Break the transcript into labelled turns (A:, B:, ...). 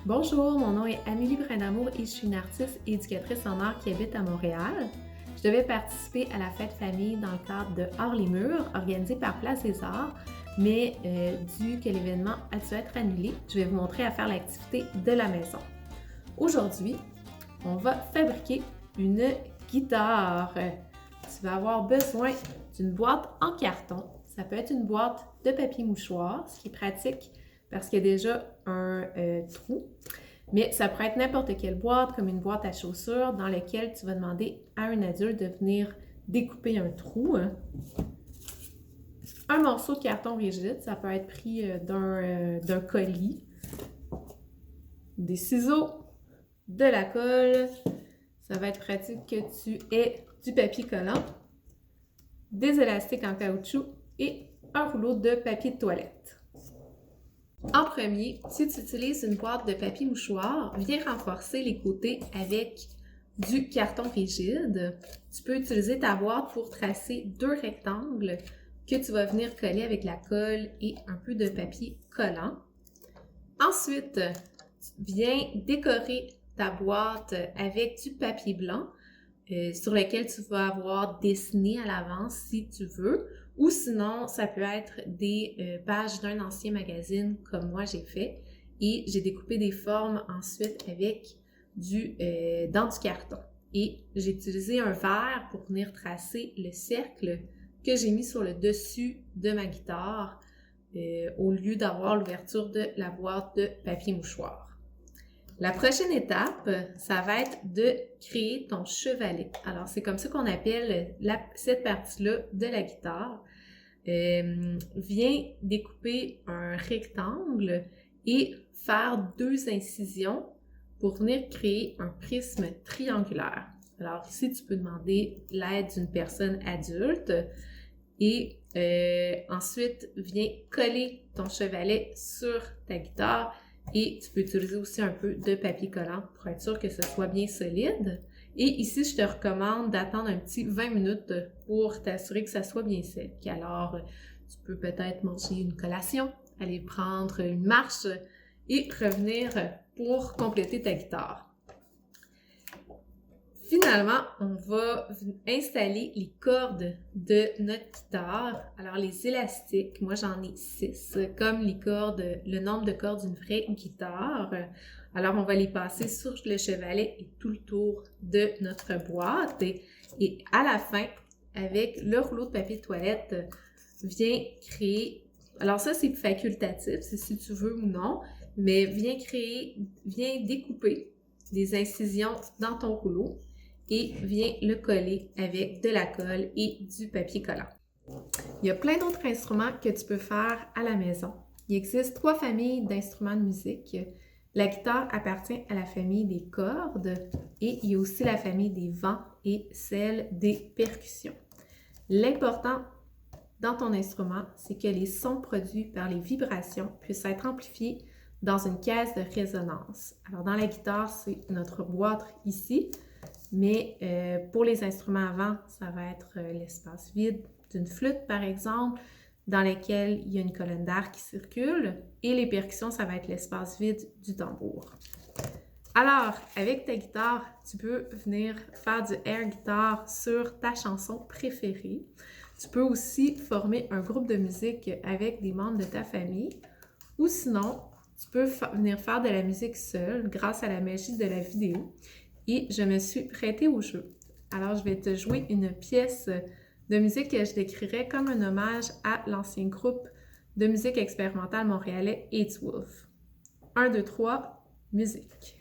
A: Bonjour, mon nom est Amélie Brindamour et je suis une artiste et éducatrice en art qui habite à Montréal. Je devais participer à la fête famille dans le cadre de Hors les murs, organisée par Place des Arts, mais dû que l'événement a dû être annulé, je vais vous montrer à faire l'activité de la maison. Aujourd'hui, on va fabriquer une guitare. Tu vas avoir besoin d'une boîte en carton. Ça peut être une boîte de papier mouchoir, ce qui est pratique parce qu'il y a déjà un trou. Mais ça pourrait être n'importe quelle boîte, comme une boîte à chaussures, dans laquelle tu vas demander à un adulte de venir découper un trou. Un morceau de carton rigide, ça peut être pris d'un colis, des ciseaux, de la colle. Ça va être pratique que tu aies du papier collant, des élastiques en caoutchouc et un rouleau de papier de toilette. En premier, si tu utilises une boîte de papier mouchoir, viens renforcer les côtés avec du carton rigide. Tu peux utiliser ta boîte pour tracer deux rectangles que tu vas venir coller avec la colle et un peu de papier collant. Ensuite, viens décorer ta boîte avec du papier blanc sur lequel tu vas avoir dessiné à l'avance si tu veux, ou sinon ça peut être des pages d'un ancien magazine comme moi j'ai fait, et j'ai découpé des formes ensuite avec dans du carton. Et j'ai utilisé un verre pour venir tracer le cercle que j'ai mis sur le dessus de ma guitare au lieu d'avoir l'ouverture de la boîte de papier mouchoir. La prochaine étape, ça va être de créer ton chevalet. Alors, c'est comme ça qu'on appelle cette partie-là de la guitare. Viens découper un rectangle et faire deux incisions pour venir créer un prisme triangulaire. Alors ici, tu peux demander l'aide d'une personne adulte et ensuite, viens coller ton chevalet sur ta guitare. Et tu peux utiliser aussi un peu de papier collant pour être sûr que ce soit bien solide. Et ici, je te recommande d'attendre un petit 20 minutes pour t'assurer que ça soit bien sec. Alors, tu peux peut-être manger une collation, aller prendre une marche et revenir pour compléter ta guitare. Finalement, on va installer les cordes de notre guitare. Alors, les élastiques, moi j'en ai 6, comme le nombre de cordes d'une vraie guitare. Alors, on va les passer sur le chevalet et tout le tour de notre boîte. Et à la fin, avec le rouleau de papier de toilette, viens créer... Alors ça, c'est facultatif, c'est si tu veux ou non, mais viens découper des incisions dans ton rouleau et viens le coller avec de la colle et du papier collant. Il y a plein d'autres instruments que tu peux faire à la maison. Il existe 3 familles d'instruments de musique. La guitare appartient à la famille des cordes et il y a aussi la famille des vents et celle des percussions. L'important dans ton instrument, c'est que les sons produits par les vibrations puissent être amplifiés dans une caisse de résonance. Alors dans la guitare, c'est notre boîte ici. Mais pour les instruments à vent, ça va être l'espace vide d'une flûte, par exemple, dans lequel il y a une colonne d'air qui circule. Et les percussions, ça va être l'espace vide du tambour. Alors, avec ta guitare, tu peux venir faire du air guitar sur ta chanson préférée. Tu peux aussi former un groupe de musique avec des membres de ta famille. Ou sinon, tu peux venir faire de la musique seule grâce à la magie de la vidéo. Et je me suis prêtée au jeu. Alors, je vais te jouer une pièce de musique que je décrirais comme un hommage à l'ancien groupe de musique expérimentale montréalais Aidswolf. 1, 2, 3, musique.